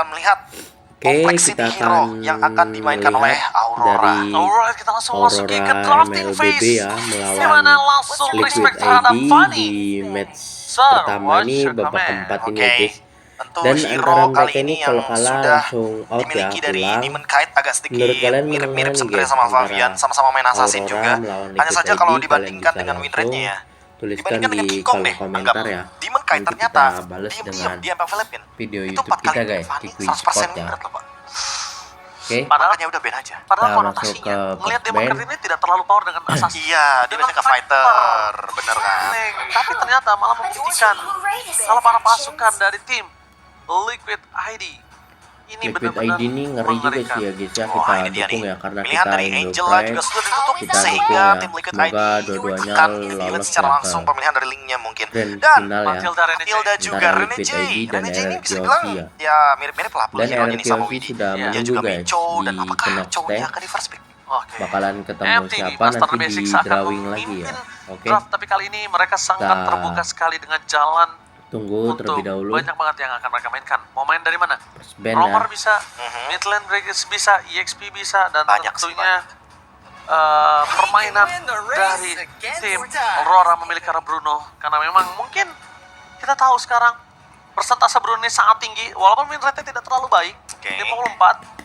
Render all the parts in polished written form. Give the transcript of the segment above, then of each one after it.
akan melihat Oke, Complexity kita Hero akan yang akan dimainkan oleh melihat Aurora. dari Alright, kita langsung masuki ke Aurora drafting MLBB phase, ya, di mana melawan langsung Liquid respect ID terhadap Fanny. di match Sir, pertama what's ini, your babak command? keempat ini ya Oke, guys. tentu Dan hero antara kali mereka ini ini yang kalau kalah sudah langsung out ya, dimiliki dari pulang. Demon Kite agak sedikit Menurut kalian menang mirip-mirip mana nih sebenarnya guys, sama antara Favian, sama-sama main assassin Aurora juga. melawan Hanya Liquid saja ID? kalau Kalian dibandingkan bisa dengan win langsung rate-nya ya, tuliskan dibandingkan dengan di King Kong kolom deh, komentar anggap ya. Demon Kite Nanti ternyata kita balas diam-diam dengan di MPL Philippines video itu YouTube 4 kali kita win guys, Fanny, Kikui 100% Sport win ya. rate loh Pak. Oke, Makanya udah ban aja. Padahal kita masuk konotasinya, ke ngelihat box Demon band. Knight ini tidak terlalu power dengan assassin. Iya, dia biasanya ke fighter, bener kan? Tapi ternyata malah membuktikan kalau para pasukan dari tim Liquid ID ini Liquid benar-benar ID ini ngeri juga mengerikan. sih ya guys ya, Wah, kita ini dia dukung nih. ya, karena Pilihan kita dari Indo Angela juga Pride, sudah ditutup kita dukung sehingga ya. tim Liquid Semoga ID dua-duanya akan dilihat lolos secara ya langsung ke pemilihan dari linknya mungkin. grand Dan final ya, Matilda Rene Matilda juga antara Rene Liquid J. ID dan Rene J ini bisa RRQC dibilang ya. ya mirip-mirip lah Dan hero-nya nih sama RRQC Widi. sudah Dia menunggu juga guys main Chow, dan di apakah Knox Chow ini Tech. akan di first pick? Oke. Bakalan ketemu MTV siapa Master nanti di Basics akan drawing lagi ya. memimpin Oke, draft, tapi kali ini mereka sangat Kita terbuka sekali dengan jalan tunggu untuk terlebih dahulu. banyak banget yang akan mereka mainkan. Mau main dari mana? First band Romer ya. bisa, Midland Breakers bisa, EXP bisa, dan Banyak sih, tentunya permainan dari tim Aurora memiliki arah Bruno, karena memang mungkin kita tahu sekarang persentase Bruno ini sangat tinggi walaupun win rate-nya tidak terlalu baik. Oke. 54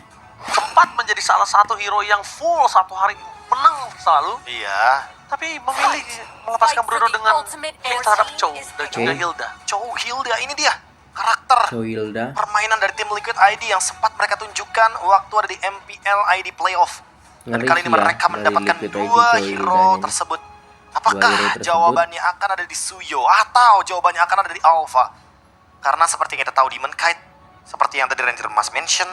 sempat menjadi salah satu hero yang full satu hari menang selalu, Iya, tapi memilih melepaskan Bruno dengan pick terhadap Chow dan juga Oke. Hilda. Chow Hilda ini dia karakter Soilda. permainan dari tim Liquid ID yang sempat mereka tunjukkan waktu ada di MPL ID Playoff. Dan Ngeri kali ini sih ya, mereka dari mendapatkan Liquid ID dua Chow hero Hilda ini. tersebut. Dua Apakah hero tersebut. jawabannya akan ada di Suyo atau jawabannya akan ada di Alpha? Karena seperti yang kita tahu Demon Kite, seperti yang tadi Ranger Mas mention,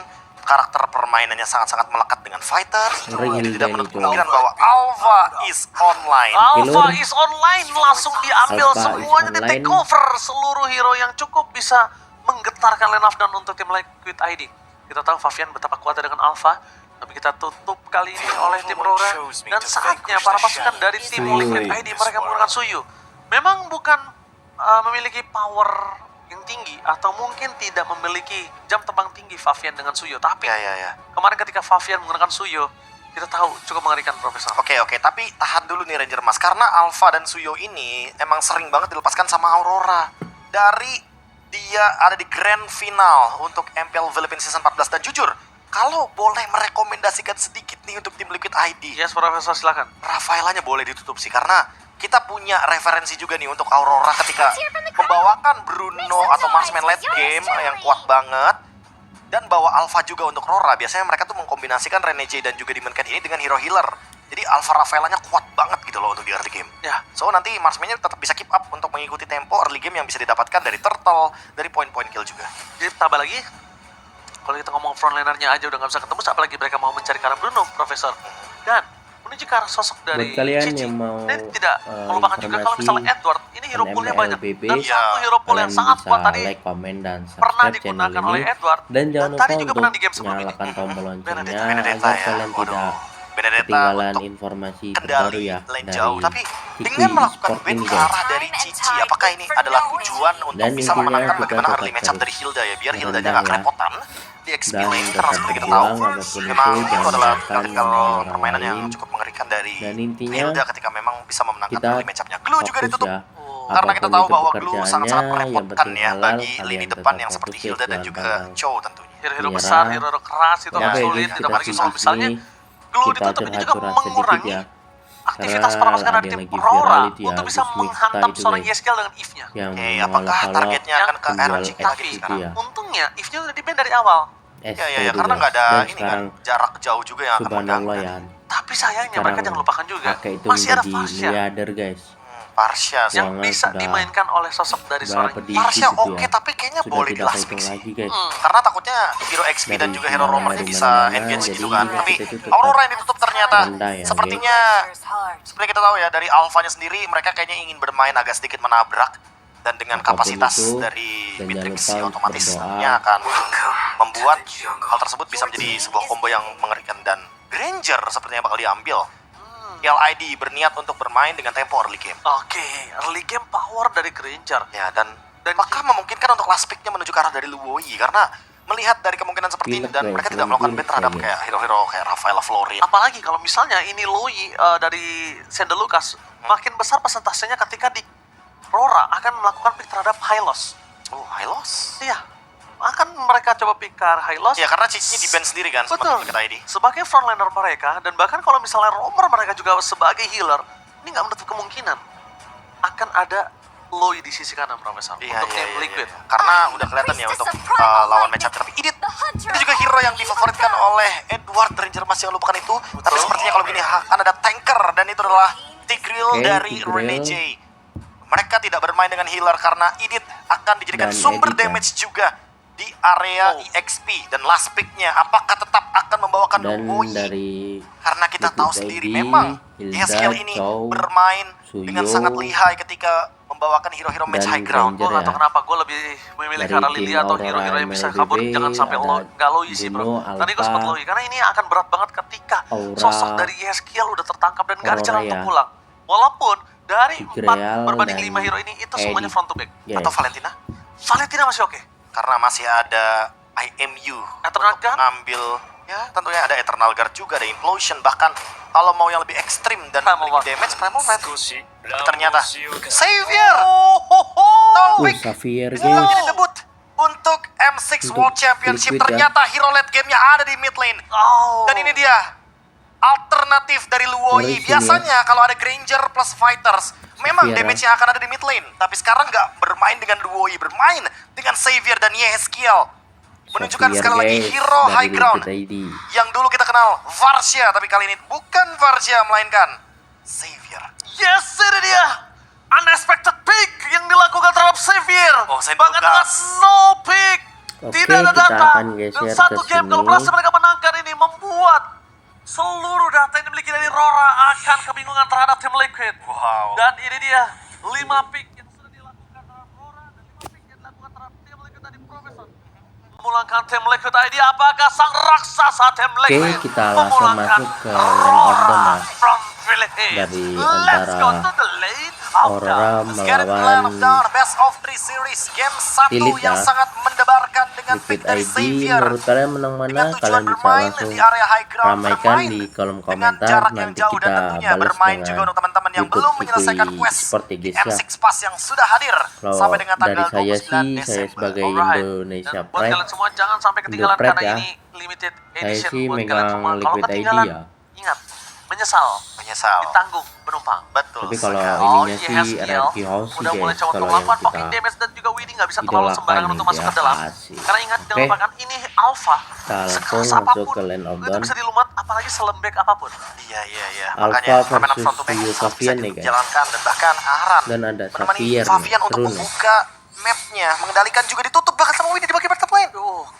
karakter permainannya sangat-sangat melekat dengan fighter. Ngeri Jadi Hilda tidak ini, menutup Chow. kemungkinan bahwa Alpha is online. Alpha Killer. is online, langsung diambil Alpha is semuanya, di online. take over seluruh hero yang cukup bisa menggetarkan line up dan untuk tim Liquid ID. Kita tahu Favian betapa kuatnya dengan Alpha, tapi kita tutup kali ini oleh tim Aurora, dan saatnya para pasukan dari tim Suyu. Liquid ID mereka menggunakan Suyu. Memang bukan memiliki power yang tinggi atau mungkin tidak memiliki jam terbang tinggi Favian dengan Suyo, tapi Ya. kemarin ketika Favian menggunakan Suyo, kita tahu cukup mengerikan, Profesor. Oke, tapi tahan dulu nih Ranger Mas. Karena Alpha dan Suyo ini emang sering banget dilepaskan sama Aurora. Dari dia ada di grand final untuk MPL Philippines Season 14. Dan jujur, kalau boleh merekomendasikan sedikit nih untuk tim Liquid ID, Yes, Profesor, silakan. Rafaelanya boleh ditutup sih. Karena kita punya referensi juga nih untuk Aurora ketika membawakan Bruno atau marksman late game yang kuat banget. Dan bawa Alpha juga untuk Aurora. Biasanya mereka tuh mengkombinasikan Rene J dan juga Demon Knight ini dengan hero healer. Jadi Alpha Rafaelanya kuat banget gitu loh untuk di early game. Ya, So nanti marksman-nya tetap bisa keep up untuk mengikuti tempo early game yang bisa didapatkan dari turtle, dari poin-poin kill juga. jadi tambah lagi, kalau kita ngomong frontlinernya aja udah nggak bisa ketemu, apalagi mereka mau mencari ke arah Bruno, Profesor. Dan menuju ke arah sosok dari Buat kalian Cici, yang mau, ini tidak melupakan juga kalau informasi misalnya Edward, ini hero poolnya banyak. MLBB, Dan Iya, satu hero pool yang kalian sangat bisa kuat tadi like, komen, dan pernah subscribe channel digunakan oleh ini. Edward. Dan jangan lupa tadi juga untuk pernah di game sebelum ini. nyalakan tombol loncengnya Benedetta agar ya. kalian Waduh. tidak Benedetta ketinggalan untuk informasi terbaru kendali ya lane dari jauh. Tapi Kikui dengan melakukan Sport ban ini ke guys. arah dari Cici, apakah ini adalah tujuan untuk Dan bisa intinya memenangkan kita bagaimana tetap early matchup harus dari Hilda ya, biar Hildanya merendah nggak ya. kerepotan di XP Dan lane, karena tetap seperti kita berjuang tahu apapun memang itu, itu jangan adalah biarkan tactical orang permainan yang lain. cukup mengerikan dari Dan intinya Hilda ketika memang bisa memenangkan kita early matchupnya. Glue juga fokus ditutup. ya. Karena kita Apapun tahu itu bahwa Glue pekerjaannya, sangat-sangat yang merepotkan penting ya halal, bagi kalian lini tetap depan yang seperti fokus ya, Hilda dan jangan juga pantang Chow tentunya. Hero-hero menyerah. besar, hero-hero keras itu Oke agak guys, sulit, kita tidak apalagi sini kalau misalnya Glue kita ditutup, ini juga curhat-curhat sedikit mengurangi ya, aktivitas karena para pasukan ada dari yang tim lagi Aurora viral itu ya, untuk bisa Gus Mixta menghantam itu seorang guys, ESKL dengan If-nya. yang Oke, apakah mengolok-olok targetnya akan ke penjual Iron Chick es lagi itu sekarang? ya, Untungnya If-nya udah di-ban dari awal. es Ya, itu karena guys. nggak ada Dan ini kan sekarang jarak jauh juga yang akan mengganggu. subhanallah ya, Tapi sayangnya sekarang mereka jangan lupakan juga Ake itu masih ada menjadi Farsha miliarder guys. Parsha sih. yang Uangnya bisa sudah dimainkan oleh sosok dari seorang berapa digit Parsha gitu oke, ya, tapi kayaknya sudah boleh di tidak last kehitung pick sih. lagi guys. Karena takutnya hero XP dan Dari juga hero semua roamer ini dari bisa mana-mana, engage jadi gitu kan. ini Tapi kita itu Aurora yang ditutup ternyata rendah ya, sepertinya seperti kita tahu ya dari Alphanya sendiri mereka kayaknya ingin bermain agak sedikit menabrak, dan dengan Apapun kapasitas itu, dari dan Matrix jangan lupa otomatis berdoa. tentunya akan membuat hal tersebut bisa menjadi sebuah combo yang mengerikan, dan Granger sepertinya bakal diambil. LID berniat untuk bermain dengan tempo early game. Oke, early game power dari Granger. Ya, dan Dan apakah memungkinkan untuk last pick-nya menuju ke arah dari Luwoi? Karena melihat dari kemungkinan seperti ini, dan mereka tidak melakukan ban terhadap kayak hero-hero kayak Rafaela Florin. Apalagi kalau misalnya ini Loi dari Sandal Lucas, makin besar persentasenya ketika di Rora akan melakukan pick terhadap Hylos. Oh, Hylos? Iya, akan mereka coba pick ke Hylos. Ya, karena cheat-nya di ban sendiri kan, Betul. sama kita ID. Sebagai frontliner mereka, dan bahkan kalau misalnya roamer mereka juga sebagai healer, ini nggak menutup kemungkinan akan ada Loi di sisi kanan, Profesor, Iya, untuk iya, tim iya, Liquid. iya. Karena udah kelihatan ya untuk lawan matchup tapi Idit itu juga hero yang difavoritkan oleh Edward Ranger, masih lupakan itu. Tapi sepertinya kalau begini akan ada tanker, dan itu adalah Tigreal Oke, dari Tigreal. Rene J. Mereka tidak bermain dengan healer karena Idit akan dijadikan Dan sumber Edit, ya. damage juga di area EXP. Dan last picknya apakah tetap akan membawakan Dan Woi? dari Karena kita Liquid tahu ID, sendiri memang Hilda, ESL ini Chow, bermain dengan Suyo, sangat lihai ketika membawakan hero-hero match dan high ground. Gue Ranger nggak tahu ya. kenapa gue lebih memilih Dari karena tim Lilia atau Aurora hero-hero yang bisa MLBB, kabur, jangan sampai ada nggak Loi sih, bro. Bruno, Tadi gue sempat Alpha, Loi, karena ini akan berat banget ketika Aura, sosok dari ESL udah tertangkap dan nggak ada Aurora jalan ya. untuk pulang. Walaupun dari Tigreal 4 berbanding dan 5 hero ini, itu semuanya Edit. front to back. Ya, Atau Valentina? Valentina masih oke. Karena masih ada IMU Eternal untuk Guard? ngambil, ya tentunya ada Eternal Guard juga, ada Implosion, bahkan kalau mau yang lebih ekstrim dan Primal lebih Guard. damage, Primal Guard. Tapi ternyata Xavier pick Xavier bilang guys. ini debut untuk M6 Untuk World Championship. Liquid, ya. Ternyata hero late game-nya ada di mid lane. Oh. Dan ini dia alternatif dari Luoi. Ngeri sih Biasanya kalau ada Granger plus Fighters, memang Xavier, damage-nya akan ada di mid lane. Tapi sekarang nggak bermain dengan Luoi, bermain dengan Xavier dan Yeskiel. Menunjukkan Xavier, sekali lagi guys, hero dari high ground Liquid ID. yang dulu kita kenal Varsha, tapi kali ini bukan Varsha melainkan Xavier. Yes, ini dia. Unexpected pick yang dilakukan terhadap Xavier. Oh, saya Bahkan duga. dengan no pick. Oke, Tidak ada kita data. akan Dan geser satu ke game kalau sini. berhasil mereka menangkan ini, membuat seluruh data yang dimiliki dari Rora akan kebingungan terhadap tim Liquid. Wow. Dan ini dia 5 pick yang sudah dilakukan terhadap Rora dan 5 pick yang dilakukan terhadap tim Liquid tadi, Profesor. Memulangkan tim Liquid ID, apakah sang raksasa tim Liquid? kita langsung memulangkan masuk ke lane of the Rora match. from Philippines. Dari Let's go antara to the lane of Aurora the Let's get it, Land of melawan Dawn, best of 3 series, game 1 Lilith, yang ya. sangat mendebarkan dengan Liquid pick dari ID. Xavier. Menurut kalian menang mana? Dengan tujuan Kalian bisa bermain langsung di area high ground, ramaikan bermain di kolom dengan komentar. jarak yang Nanti jauh, dan kita tentunya balas bermain dengan juga untuk teman-teman yang YouTube belum Weekly menyelesaikan quest Sport ya, di guys, ya. M6 Pass yang sudah hadir Kalau sampai dengan dari tanggal saya 29 sih, saya Desember. sebagai Alright. Indonesia Dan buat Pride, kalian semua jangan sampai ketinggalan Indo Pride, karena ya. ini limited Saya edition sih buat megang kalian semua. Kalau Liquid ID, ketinggalan, ya. ingat, menyesal, Menyesal. ditanggung penumpang. Betul Tapi kalau sekali. ininya Oh, sih yes, RRQ House sih udah mulai guys, coba kalau untuk yang melakukan kita poking damage dan juga Winnie nggak bisa terlalu idolakan sembarangan nih, untuk masuk ya. ke dalam. Asik. Karena ingat, jangan Oke. lupakan ini Alpha. Kita langsung Sekeras masuk apapun, ke Land of itu Dawn. bisa dilumat, apalagi selembek apapun. Iya, iya, iya. Alpha Makanya permainan versus front to back Suyo bisa Favian nih, guys. dijalankan, dan bahkan Aran Dan ada menemani Xavier nih, Favian untuk seru nih. membuka mapnya, mengendalikan juga ditutup bahkan sama Winnie di bagian top lane.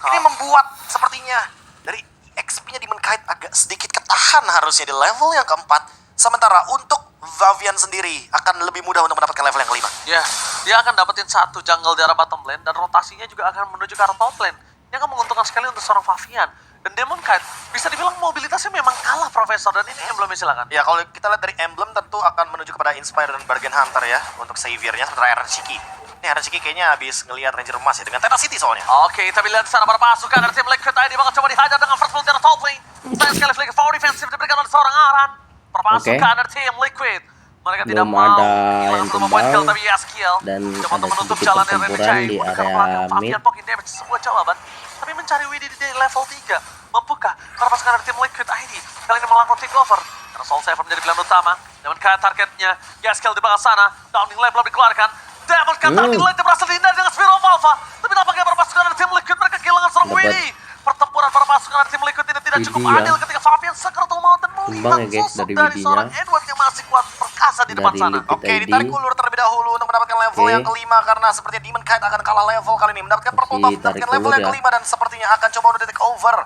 Ini membuat sepertinya dari XP-nya Demon Kite agak sedikit ketahan harusnya di level yang keempat. Sementara untuk Vavian sendiri akan lebih mudah untuk mendapatkan level yang kelima. Ya, dia akan dapetin satu jungle di arah bottom lane dan rotasinya juga akan menuju ke arah top lane. Ini akan menguntungkan sekali untuk seorang Favian. Dan Demon Kite bisa dibilang mobilitasnya memang kalah, Profesor, dan ini emblem silakan. Ya, kalau kita lihat dari emblem tentu akan menuju kepada Inspire dan Bargain Hunter ya untuk Xavier-nya, sementara Eren Shiki. Ini Eren Shiki kayaknya habis ngelihat Ranger Emas ya dengan Tenacity soalnya. Oke, kita lihat di sana para pasukan dari tim Liquid ID bakal coba dihajar dengan first blood dari top lane. Sayang sekali flick for defensive diberikan oleh seorang Aran. Perpasukan dari tim Liquid. Mereka tidak Belum mau ada kehilangan yang beberapa point kill, tumbal. tapi Yaskiel Dan coba ada untuk menutup sedikit jalan dari pertempuran Renjai. di Menggunakan area pelanggan mid. Favian poking damage sebuah jawaban. Tapi mencari Widdy di level 3. Mampukah para pasukan dari tim Liquid ID kali ini melakukan takeover? Karena Soul Saver menjadi pilihan utama. Dengan kaya targetnya, Yaskiel di belakang sana. Downing Light belum dikeluarkan. Demon Kite target Light berhasil dihindari dengan Sphere of Alpha. Tapi nampaknya para pasukan dari tim Liquid mereka kehilangan seorang Dapat. Widdy. Pertempuran para pasukan dari tim Liquid ini tidak cukup Widdy, ya. adil ketika Favian sekerat mau dan Tumbang melihat ya, guys, sosok dari dari Widdy-nya. seorang Edward yang masih kuat perkasa di depan Dari sana. Liquid Oke, ID. ditarik ulur terlebih dahulu untuk mendapatkan level Oke. yang kelima karena sepertinya Demon Kite akan kalah level kali ini. Mendapatkan purple buff, Masih mendapatkan tarik level ulur yang ya. kelima dan sepertinya akan coba untuk take over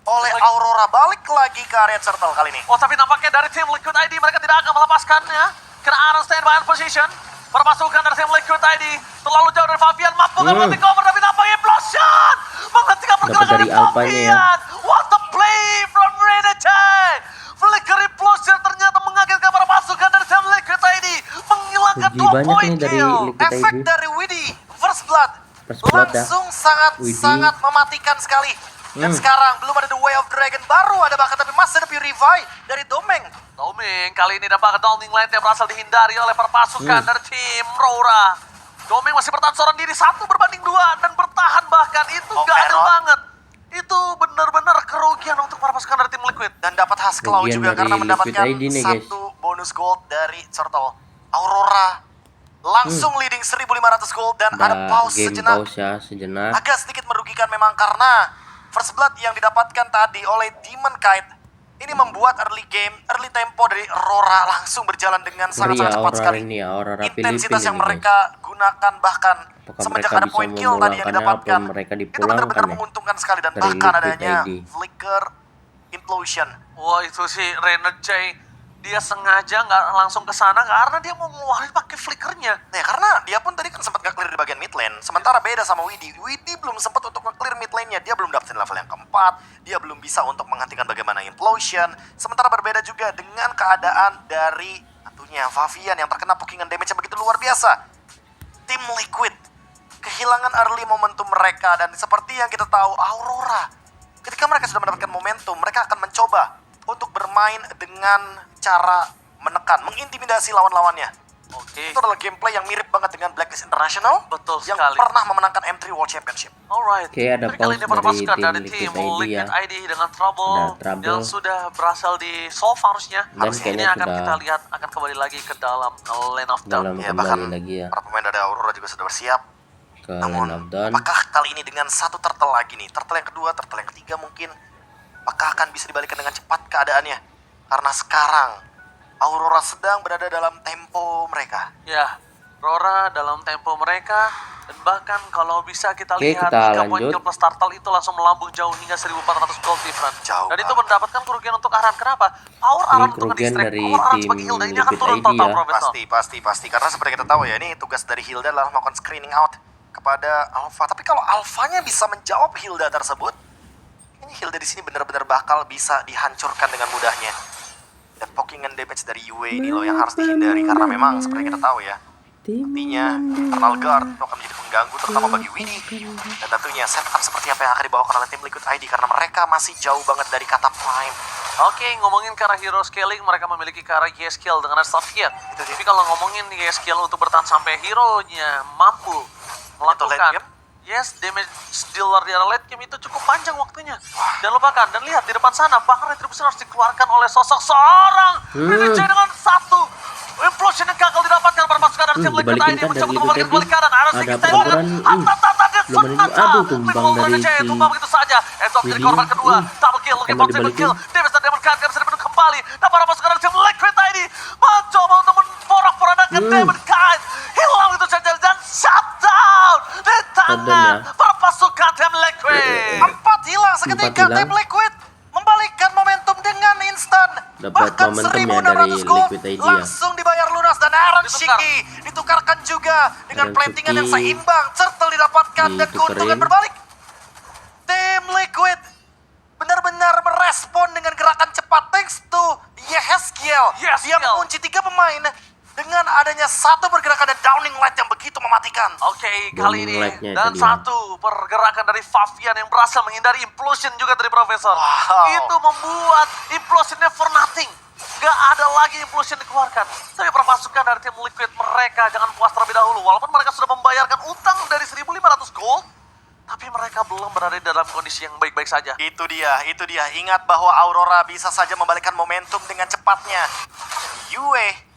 oleh Aurora. Balik lagi ke area turtle kali ini. Oh, tapi nampaknya dari tim Liquid ID mereka tidak akan melepaskannya. Karena Aaron standby on position. Perpasukan dari tim Liquid ID terlalu jauh dari Favian. Mampu kan take over, tapi nampaknya implosion menghentikan pergerakan dari dari Alpanya ya. Favian. What a play from Renate. Flicker implosion ternyata mengagetkan para pasukan dari tim Liquid ID. Menghilangkan Rugi 2 banyak point nih dari kill. Liquid Efek ID. dari Widdy, First Blood, First blood ya. langsung sangat mematikan sekali. Dan sekarang belum ada The Way of Dragon, baru ada bahkan tapi masih ada Purify dari Domeng. Domeng kali ini dapat Downing Light yang berhasil dihindari oleh perpasukan dari tim Rora. Domeng masih bertahan seorang diri 1 berbanding 2 dan bertahan bahkan itu Oh, gak adil Perot. banget. Itu benar-benar kerugian untuk para pasukan dari tim Liquid. Dan dapat Hasklaw Kerugian juga dari karena Liquid mendapatkan ID nih, guys. 1 bonus gold dari Turtle. Aurora langsung leading 1.500 gold dan ada pause game sejenak. pause ya sejenak. Agak sedikit merugikan memang karena First Blood yang didapatkan tadi oleh Demon Kite ini membuat early tempo dari Aurora langsung berjalan dengan sangat-sangat cepat Aurora sekali. ini ya, Aurora Intensitas Filipina yang ini, mereka gunakan bahkan Apakah semenjak mereka ada bisa point kill tadi yang memulangkannya didapatkan atau mereka itu dipulangkan benar-benar ya menguntungkan sekali dan dari bahkan Liquid adanya ID. flicker implosion. Wah itu sih Renard J. Dia sengaja nggak langsung ke sana karena dia mau ngeluarin pakai flickernya. Ya karena dia pun tadi kan sempat nge-clear di bagian mid lane. Sementara beda sama Widi. Widi belum sempat untuk nge-clear mid lane-nya. Dia belum dapetin level yang keempat. Dia belum bisa untuk menghentikan bagaimana implosion. Sementara berbeda juga dengan keadaan dari tentunya Favian yang terkena pokingan damage yang begitu luar biasa. Tim Liquid kehilangan early momentum mereka dan seperti yang kita tahu Aurora ketika mereka sudah mendapatkan momentum mereka akan mencoba untuk bermain dengan cara menekan, mengintimidasi lawan-lawannya. Oke. Itu adalah gameplay yang mirip banget dengan Blacklist International Betul yang sekali. pernah memenangkan M3 World Championship. Alright. Oke, ada Tapi kali pause ini para dari pasukan tim dari Liquid tim ID Liquid ya. ID dengan Trouble Ada Trouble. yang sudah berhasil di solve harusnya. Dan Harusnya ini kayaknya akan sudah kita lihat akan kembali lagi ke dalam lane of dawn. Dalam Ya bahkan kembali lagi ya para pemain dari Aurora juga sudah bersiap. ke Namun Lane of Dawn. apakah kali ini dengan satu turtle lagi nih, turtle yang kedua, turtle yang ketiga mungkin, apakah akan bisa dibalikan dengan cepat keadaannya? Karena sekarang Aurora sedang berada dalam tempo mereka. Ya, Rora dalam tempo mereka dan bahkan kalau bisa kita Oke, lihat kita 3 poin lanjut. kill plus turtle itu langsung melambung jauh hingga 1400 gold different. Jauh Dan itu banget. mendapatkan kerugian untuk Aran. Kenapa? Power Aran untuk kerugian nge-distract, dari power Aran tim sebagai Hilda ini akan Liquid turun ID total ya. Profesor. Pasti. Karena seperti kita tahu ya, ini tugas dari Hilda adalah melakukan screening out kepada Alpha. Tapi kalau Alphanya bisa menjawab Hilda tersebut, ini Hilda di sini benar-benar bakal bisa dihancurkan dengan mudahnya. Dan pokingan damage dari Yue ini loh yang harus dihindari karena memang seperti kita tahu ya, artinya Eternal Guard itu akan menjadi pengganggu terutama bagi Widi. Dan tentunya setup seperti apa yang akan dibawakan oleh tim Liquid ID karena mereka masih jauh banget dari kata prime. Oke, ngomongin ke arah hero scaling, mereka memiliki ke arah YS skill dengan Safia. Itu dia. Tapi kalau ngomongin YS skill untuk bertahan sampai hero-nya mampu Atau late melakukan game? yes, damage dealer di arah late game itu cukup panjang waktunya. Jangan lupakan, dan lihat di depan sana, bahkan Retribution harus dikeluarkan oleh sosok seorang PDJ dengan satu implosion yang gagal didapatkan para pasukan dari tim Liquid dibalikin ID kan mencoba dari untuk membalikan Liquid balik kanan. Ada Ada sedikit peraturan, belum ada- aduh, tumbang dari si- tumbang begitu saja. Enzo jadi Widi, korban kedua, double kill, looking for emang triple dibalikin. kill. Davis dan Demon Kite bisa dipenuhi kembali. Dan para pasukan dari tim Liquid ID mencoba untuk memporak-porandakan Demon Kite. Hilang itu saja dan shutdown di tangan ya. para pasukan tim Liquid. 4 hilang seketika, hilang. tim Liquid membalikkan momentum dengan instan. Dapat Bahkan momentum ya 1.600 dari gold Liquid ID ya. langsung dibayar lunas dan Aaron Ditukar. Shiki ditukarkan juga dengan Aaron plantingan yang Shiki seimbang. Turtle didapatkan dan ditukerin. keuntungan berbalik. Tim Liquid benar-benar merespon dengan gerakan cepat thanks to Yehezkiel. Dia Yehezkiel. mengunci 3 pemain dengan adanya satu pergerakan dan Downing Light yang begitu mematikan. Oke, kali ini Light-nya dan tadi ya. satu pergerakan dari Favian yang berhasil menghindari implosion juga dari Profesor. Wow. Itu membuat implosionnya for nothing. Gak ada lagi implosion dikeluarkan. Tapi para pasukan dari tim Liquid mereka jangan puas terlebih dahulu. Walaupun mereka sudah membayarkan utang dari 1.500 gold, tapi mereka belum berada dalam kondisi yang baik-baik saja. Itu dia. Ingat bahwa Aurora bisa saja membalikkan momentum dengan cepatnya. Yue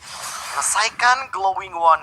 menyelesaikan Glowing One.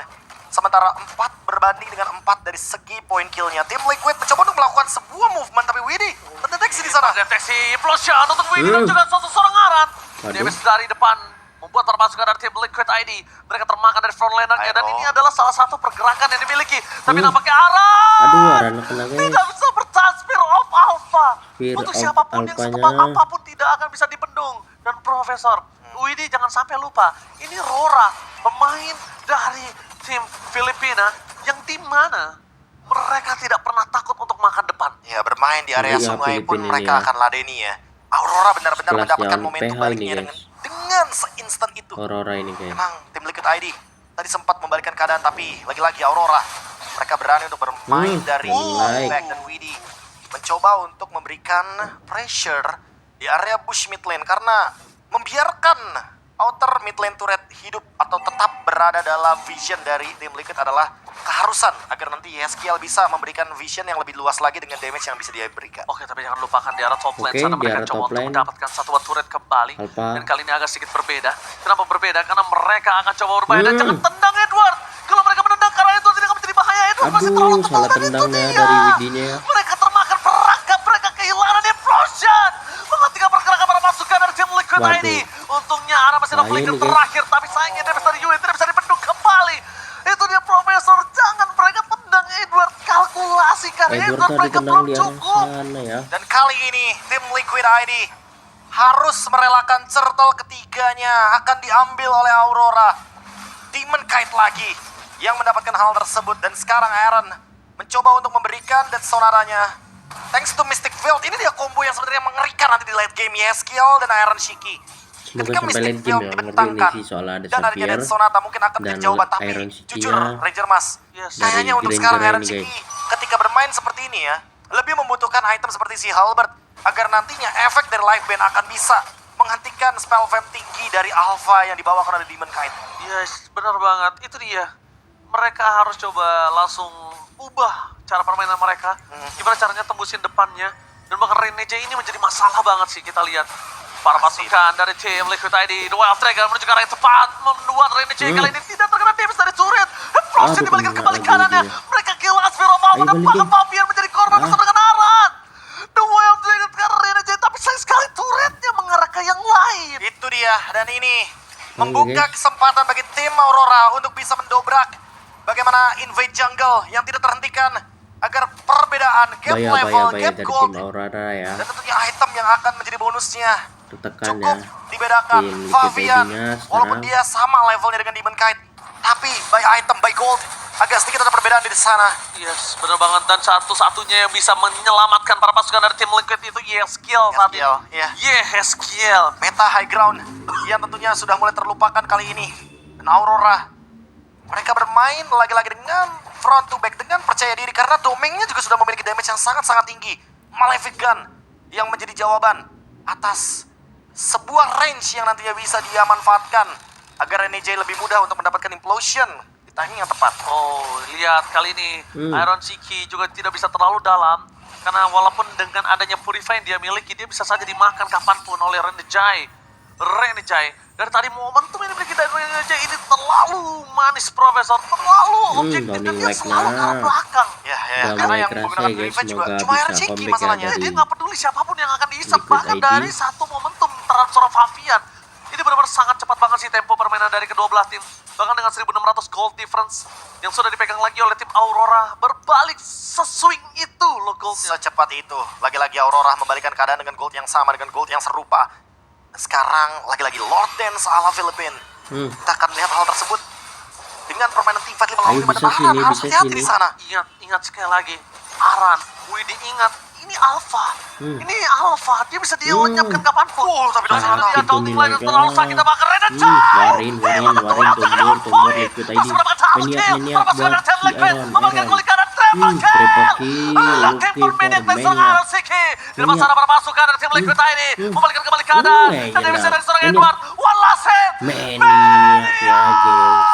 Sementara 4 berbanding dengan 4 dari segi poin killnya. Tim Liquid mencoba untuk melakukan sebuah movement, tapi Widi terdeteksi di sana. Deteksi implosion untuk Winnie dan juga seorang Aran. Waduh. Davis dari depan membuat para pasukan dari tim Liquid ID. Mereka termakan dari front laner-nya dan Ayo. ini adalah salah satu pergerakan yang dimiliki. Tapi Hmm. nampaknya Aran Aduh, Aran kena guys. tidak bisa bertahan Spear of Alpha. Spear Untuk of siapapun yang Alphanya. setebal apapun tidak akan bisa dibendung. Dan Profesor, Widi jangan sampai lupa, ini Rora, pemain dari tim Filipina yang di mana mereka tidak pernah takut untuk makan depan. Ya, bermain di area Iya, sungai pun Filipina mereka ini ya. akan ladeni ya. Aurora benar-benar Sekelas mendapatkan yang momentum PH baliknya ini, dengan seinstan itu. Aurora ini guys. Memang tim Liquid ID tadi sempat membalikkan keadaan, tapi lagi-lagi Aurora Mereka berani untuk bermain dari like. back, dan Widi mencoba untuk memberikan pressure di area push mid lane karena membiarkan outer mid lane turret hidup atau tetap berada dalam vision dari tim Liquid adalah keharusan agar nanti Yeskiel bisa memberikan vision yang lebih luas lagi dengan damage yang bisa dia berikan. Oke, tapi jangan lupakan di arah top lane Oke, sana di mereka arah coba top untuk lane. mendapatkan satuan turret kembali. Alpha. Dan kali ini agak sedikit berbeda. Kenapa berbeda? Karena mereka akan coba berbahaya dan Hmm. jangan tendang Edward. Kalau mereka menendang karena itu tidak akan menjadi bahaya. Edward masih terlalu Aduh, tebal salah dan itu tendangnya dia. dari Widinya ya. Mereka termakan perangkap, mereka kehilangan implosion. Menghentikan pergerakan para pasukan dari tim Liquid Waduh. ID. Untungnya arah masih ada Bahaya flicker nih, guys. terakhir, tapi sayangnya damage dari Yuen tidak bisa dibendung kembali. Itu dia Profesor, jangan mereka tendang Edward, kalkulasi karena Edward Edward tadi mereka tendang belum di arah cukup. sana ya. Dan kali ini tim Liquid ID harus merelakan turtle ketiganya akan diambil oleh Aurora. Demon Kite lagi yang mendapatkan hal tersebut, dan sekarang Aaron mencoba untuk memberikan Death Sonaranya. Thanks to Mystic Field, ini dia combo yang sebenarnya mengerikan nanti di late game Yeskiel dan Iron Shiki. Semoga sampai late game ya, ngeri dibentangkan nih sih soalnya ada dan adanya Xavier Death Sonata mungkin akan dan menjadi jawaban, tapi Iron Shiki-nya jujur Ranger Mas, Yes. kayaknya dari untuk Granger sekarang Iron ini, Shiki guys. ketika bermain seperti ini ya, lebih membutuhkan item seperti si Halberd agar nantinya efek dari life band akan bisa menghentikan spell fam tinggi dari Alpha yang dibawakan oleh Demon Kite. Yes, benar banget. Itu dia. Mereka harus coba langsung ubah cara permainan mereka. Gimana caranya tembusin depannya. Dan bahkan Renege ini menjadi masalah banget sih kita lihat. Para pasukan dari tim Liquid ID, The Wild Dragon menuju ke arah yang tepat. Membuat Renege kali ini tidak terkena damage dari turret. Explosion Aduh, dibalikan kena kembali lagi kanannya. dia. Mereka kehilangan Spiro Valve Ayo dan bahkan balikin. Fabian menjadi korban Ah. bersama dengan Aran. The Wild Dragon ke arah Renege, tapi sayang sekali turretnya mengarah ke yang lain. Itu dia, dan ini Oke, membuka guys. kesempatan bagi tim Aurora untuk bisa mendobrak bagaimana invade jungle yang tidak terhentikan agar perbedaan gap level, Bahaya gap dari gold, tim Aurora ya. dan tentunya item yang akan menjadi bonusnya Tertekan cukup ya. dibedakan. Tim Liquid Fabian, ID-nya walaupun sekarang. dia sama levelnya dengan Demon Kite, tapi by item, by gold, agak sedikit ada perbedaan di sana. Yes, benar banget. Dan satu-satunya yang bisa menyelamatkan para pasukan dari tim Liquid itu Yeskiel saat ini. Yeskiel, iya. Yeskiel. Meta high ground yang tentunya sudah mulai terlupakan kali ini. Dan Aurora, mereka bermain lagi-lagi dengan front to back, dengan percaya diri karena domainnya juga sudah memiliki damage yang sangat-sangat tinggi. Malefic Gun yang menjadi jawaban atas sebuah range yang nantinya bisa dia manfaatkan agar NJ lebih mudah untuk mendapatkan implosion di timing yang tepat. Oh, lihat kali ini Iron Shiki juga tidak bisa terlalu dalam. Karena walaupun dengan adanya Purify yang dia miliki, dia bisa saja dimakan kapanpun oleh Renejai. Dari tadi momentum yang dimiliki dari Renejai ini terlalu manis, Profesor. Terlalu objektif dan dia like selalu ke arah nah. belakang. Ya, Udah karena mulai yang kerasa menggunakan ya, guys, Purify juga semoga cuma bisa Iron Shiki comeback ya masalahnya. dari Dia nggak peduli siapapun yang akan diisap, Liquid bahkan ID. dari satu momentum terhadap seorang Fabian. Ini benar-benar sangat cepat banget sih tempo permainan dari kedua belah tim. Bahkan dengan 1.600 gold difference yang sudah dipegang lagi oleh tim Aurora. Berbalik seswing itu loh goldnya. Secepat itu, lagi-lagi Aurora membalikan keadaan dengan gold yang sama, dengan gold yang serupa. Sekarang lagi-lagi Lord Dance ala Filipin. Kita akan lihat hal tersebut dengan permainan team fight 5 lawan Ayo, 5 bisa dan Aran sini, harus bisa hati-hati sini. di sana. Ingat sekali lagi. Aran, Widi ingat. Ini Alpha. Ini Alpha. Dia bisa dilenyapkan kapanpun. Tapi Dan langsung dia sakit tuh daunting nih, lain like, terlalu sakit. Bahkan Renejai. Warin, tumor Liquid ID. Meniak, buat si Aaron. Triple kill, oke, Di depan sana para pasukan dari tim Liquid ID membalikan kembali keadaan. Dan dia bisa dari seorang Edward. One last hit. Maniak ya guys.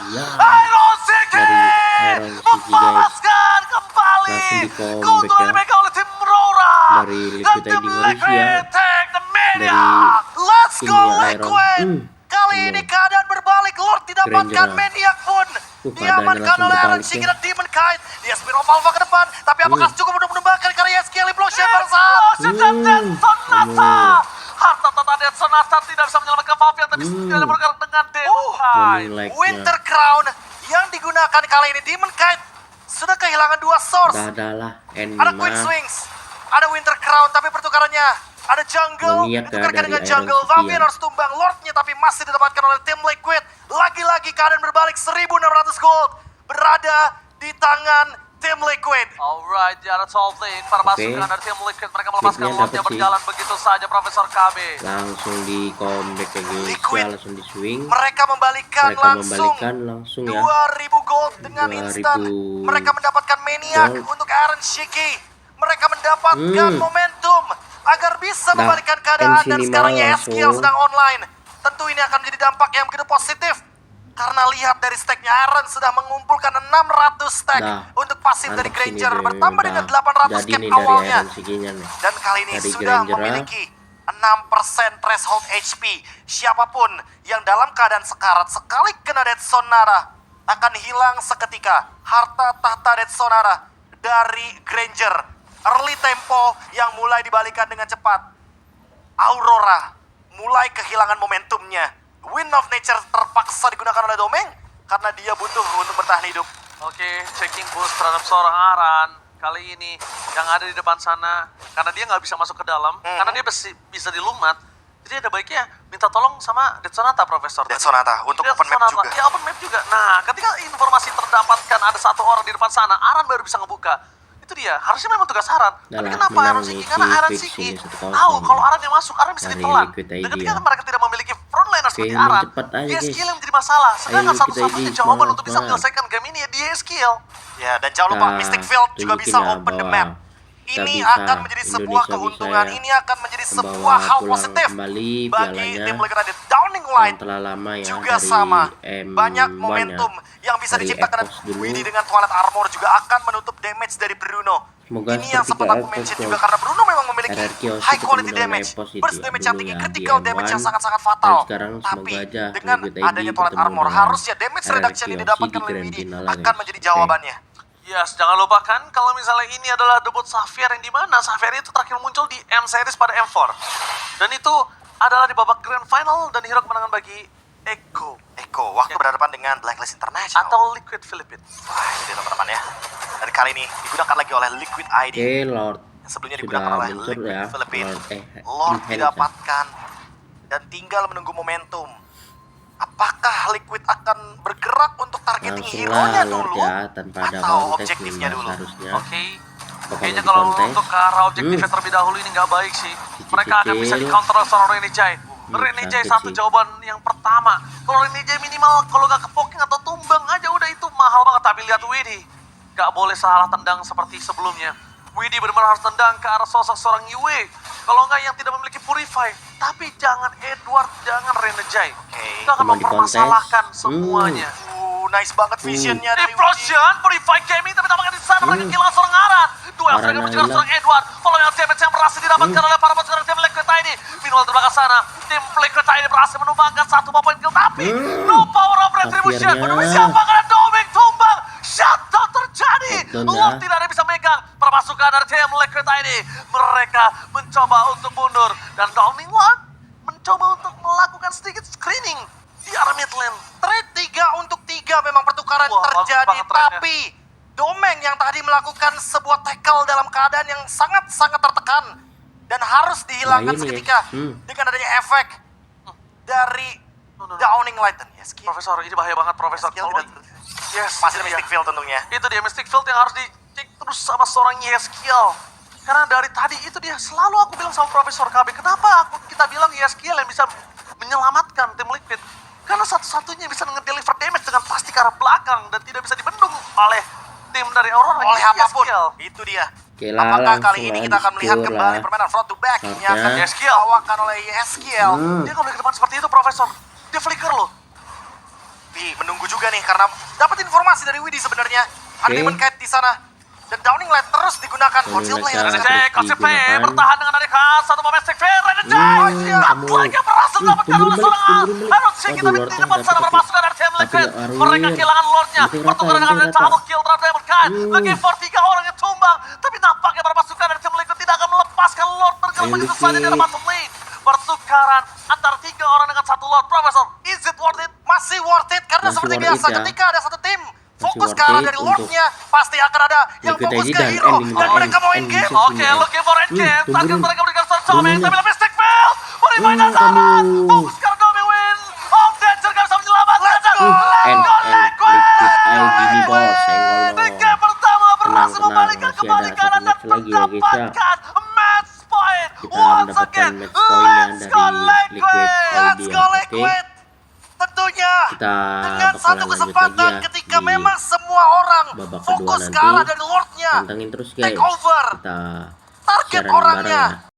Ya. Iron City Dari Iron City, guys. membalaskan kembali Langsung di comeback keuntungan ya. yang dipegang oleh tim Aurora. Dari Liquid Dan ID tim ngeri sih ya. Liquid take the Dari Maniac. Let's go timnya Iron. Liquid! Kali ini keadaan berbalik, Lord didapatkan, Granger. Maniac pun Keadaannya diamankan langsung oleh Aaron berbalik Shiki ya. dan Demon Kite. Dia Spiro Valva ke depan, tapi apakah cukup untuk menembakkan karya skill implosion bersama? Explosion dan Death Sonata. Harta tata Death Sonata tidak bisa menyelamatkan Fabian, tapi dia bergerak dengan Demon Kite. Like-nya. Winter Crown yang digunakan kali ini Demon Kite sudah kehilangan 2 source. Udah adalah Ada Queen Enma. Swings, ada Winter Crown, tapi pertukarannya ada jungle, Mengiak ditukarkan dari dengan Iron jungle. City Fabian ya. harus tumbang, Lordnya tapi masih didapatkan oleh tim Liquid. Lagi-lagi keadaan berbalik, 1.600 gold berada di tangan Tim Liquid. Alright, Jared Salting para pasukan dari tim Liquid, mereka melepaskan Liquidnya lordnya dapet sih. berjalan begitu saja Profesor KB. Langsung di comeback ke Liquid. Geisha, langsung di swing. Mereka membalikan Langsung ya. 2000 gold dengan 2000 instan. Mereka mendapatkan Maniac gold. untuk Aaron Shiki. Mereka mendapatkan momentum agar bisa Nah, membalikan keadaan dan MC sekarang Minimal YSKL langsung. sedang online. Tentu ini akan menjadi dampak yang begitu positif. Karena lihat dari stacknya Aaron sudah mengumpulkan 600 stack Nah, untuk pasif dari mantap sini Granger deh, bertambah udah dengan 800 jadi cap nih dari awalnya. Iron Shikinya nih. Dan kali ini Dari sudah Granger, memiliki 6% threshold HP. Siapapun yang dalam keadaan sekarat sekali kena Dead Sonara akan hilang seketika. Harta tahta Dead Sonara dari Granger. Early tempo yang mulai dibalikan dengan cepat. Aurora mulai kehilangan momentumnya. Wind of Nature terpaksa digunakan oleh Domeng karena dia butuh untuk bertahan hidup. Oke, checking boost terhadap seorang Aran. Kali ini yang ada di depan sana, karena dia nggak bisa masuk ke dalam, karena dia bisa dilumat. Jadi ada baiknya minta tolong sama Dead Sonata, Profesor. Dead Sonata untuk Dead open map Sonata. juga. Ya, open map juga. Nah, ketika informasi terdapatkan ada satu orang di depan sana, Aran baru bisa ngebuka. Itu dia, harusnya memang tugas Aran. Udah Tapi lah, kenapa menang Aran Siki? nih Karena si Aran Fix Siki ini 1-0. tahu kalau Aran yang masuk, Aran bisa Dari ditelan. Liquid Dan ID ketika ya. mereka tidak memiliki frontliners seperti main Aran, cepat aja, dia guys. skill yang menjadi masalah. Sedangkan Liquid satu-satunya ID, jawaban semangat, untuk bisa semangat. menyelesaikan game ini ya dia skill. Ya, dan jangan lupa Nah, Mystic Field juga tunjukin bisa ya open the bahwa map. kita Ini bisa, akan menjadi sebuah Indonesia keuntungan, bisa ya ini akan menjadi membawa sebuah hal pulang positif kembali bagi pialanya. tim Liquid United. Downing Yang Light telah lama ya juga dari sama. M1 Banyak ya. momentum yang bisa Dari diciptakan Epos dulu. Widdy dengan Twilight Armor juga akan menutup damage dari Bruno. Semoga Ini yang seperti sempat aku ke mention Epos juga karena Bruno memang memiliki RRQ high ketemu quality dengan damage, Epos itu burst ya damage yang dulu tinggi, ya, critical di damage M1. yang sangat-sangat Dan fatal. sekarang Tapi semoga aja dengan Liquid ID adanya Twilight ketemu Armor, dengan harusnya damage reduction yang RRQ didapatkan di oleh grand Widdy final lah, akan guys. menjadi Oke. jawabannya. Yes, jangan lupakan kalau misalnya ini adalah debut Xavier yang dimana Xavier itu terakhir muncul di M Series pada M4. Dan itu adalah di babak grand final dan hero kemenangan bagi Echo Eko, waktu Ya. berhadapan dengan Blacklist International. atau Liquid Philippines. Wah, itu dia teman-teman ya. Dan kali ini digunakan lagi oleh Liquid ID. Oke, Lord Yang sebelumnya sudah digunakan oleh muncul Liquid ya. Philippines. Lord Lord Inhale didapatkan dan tinggal menunggu momentum. Apakah Liquid akan bergerak untuk targeting langsung hero-nya lah Lord dulu ya, tanpa ada atau kontes objektifnya nih, Mas, dulu? harusnya. Oke. Bakal Kayaknya di kalau kontes. untuk ke arah objektifnya terlebih dahulu ini nggak baik sih. Mereka akan bisa Cicil. di counter sama Renijay. Renijay sakit satu sih. jawaban yang pertama. Kalau Renijay minimal kalau nggak kepoking atau tumbang aja udah itu mahal banget. Tapi lihat Widdy, nggak boleh salah tendang seperti sebelumnya. Widdy benar-benar harus tendang ke arah sosok seorang Yue. Kalau nggak yang tidak memiliki Purify. Tapi jangan Edward, jangan Renijay. Oke. Itu akan Cuma di mempermasalahkan kontes. semuanya. Nice banget visionnya dari Widdy. Implosion, Purify Gaming, tapi tampaknya di sana mereka kehilangan seorang Aran. Duel Aran mereka mencari hilang. seorang Edward. Following up damage yang berhasil didapatkan oleh para pasukan tim Liquid ID. Meanwhile di belakang sana, tim Liquid ID berhasil menumbangkan satu poin kill. Tapi no power of retribution. Akhirnya. Siapa kena Doming tumbang? Shutdown terjadi. Shutdown ya. Lord tidak ada yang bisa megang. Para pasukan dari tim Liquid ID. Mereka mencoba untuk mundur. Dan Downing One mencoba untuk melakukan sedikit screening di arah mid lane. Trade 3 untuk 3 memang pertukaran Wah, bagus terjadi, banget trade-nya. tapi Domeng yang tadi melakukan sebuah tackle dalam keadaan yang sangat-sangat tertekan dan harus dihilangkan Nah, ini ya. seketika dengan adanya efek dari Downing Light dan Yeskiel. Profesor, ini bahaya banget Profesor. Yeskiel Tolong. tidak Yes, masih itu ada Mystic dia. Field tentunya. Itu dia Mystic Field yang harus dicek terus sama seorang Yeskiel. Karena dari tadi itu dia selalu aku bilang sama Profesor KB, kenapa kita bilang Yeskiel yang bisa menyelamatkan tim Liquid? Karena satu-satunya bisa nge-deliver damage dengan pasti ke arah belakang dan tidak bisa dibendung oleh tim dari Aurora. Oleh Yes, apapun, Yeskiel. itu dia. Oke lah, Apakah langsung kali ini lah kita akan melihat di-secure kembali lah. permainan front to back yang akan Shotnya. Yeskiel. dibawakan oleh Yeskiel? Dia kalau ke depan seperti itu Profesor, dia flicker loh. Menunggu juga nih karena dapat informasi dari Widdy sebenarnya. Ada Oke. Demon Kite di sana. Dan Downing Light terus digunakan. Downing Concealed Light Player. terus Renejay, Kosipe digunakan. bertahan dengan Arika, satu domestic fair, Renejay, kamu. lagi berhasil dapatkan oleh Tunggu seorang balik, tunggu balik. Harus sih kita Waduh, di Lord depan dapat sana tapi- berpasukan dari Team tapi Liquid. nggak ngaruh. Mereka kehilangan Lordnya, Penting pertukaran rata, dengan penting double rata. kill terhadap Demon Kite. Lagi for 3 orang yang tumbang, tapi nampaknya para pasukan dari Team Liquid tidak akan melepaskan Lord bergerak Ayo, begitu Liquid. saja di dalam bottom lane. Pertukaran antara 3 orang dengan 1 Lord. Profesor, is it worth it? Masih worth it karena Masih seperti worth biasa it, ya. ketika ada satu tim fokus worth ke arah it dari untuk Lordnya, pasti akan ada yang Liquid fokus ID ke dan hero ending dan end, mereka mau end in game. bisa. Oke, looking for end game. tunggu Target dulu. mereka berikan seorang Doming, Tunggu. tapi lebih stick fail. Purify dan kamu. Aran. Fokus ke Doming win. Oh, Danger gak bisa menyelamatkan. Let's go. And Liquid. Liquid ID nih bos, senggol Di dong. game pertama Tenang mendapatkan match point kita once mendapatkan again. match point-nya Let's dari go Liquid Let's ID. go Oke, Liquid. Tentunya kita dengan bakalan satu lanjut kesempatan lagi ya ketika di memang semua orang babak kedua fokus ke nanti. arah dari Lordnya. Pantengin terus guys, Take over. kita Target siaran bareng orangnya. ya.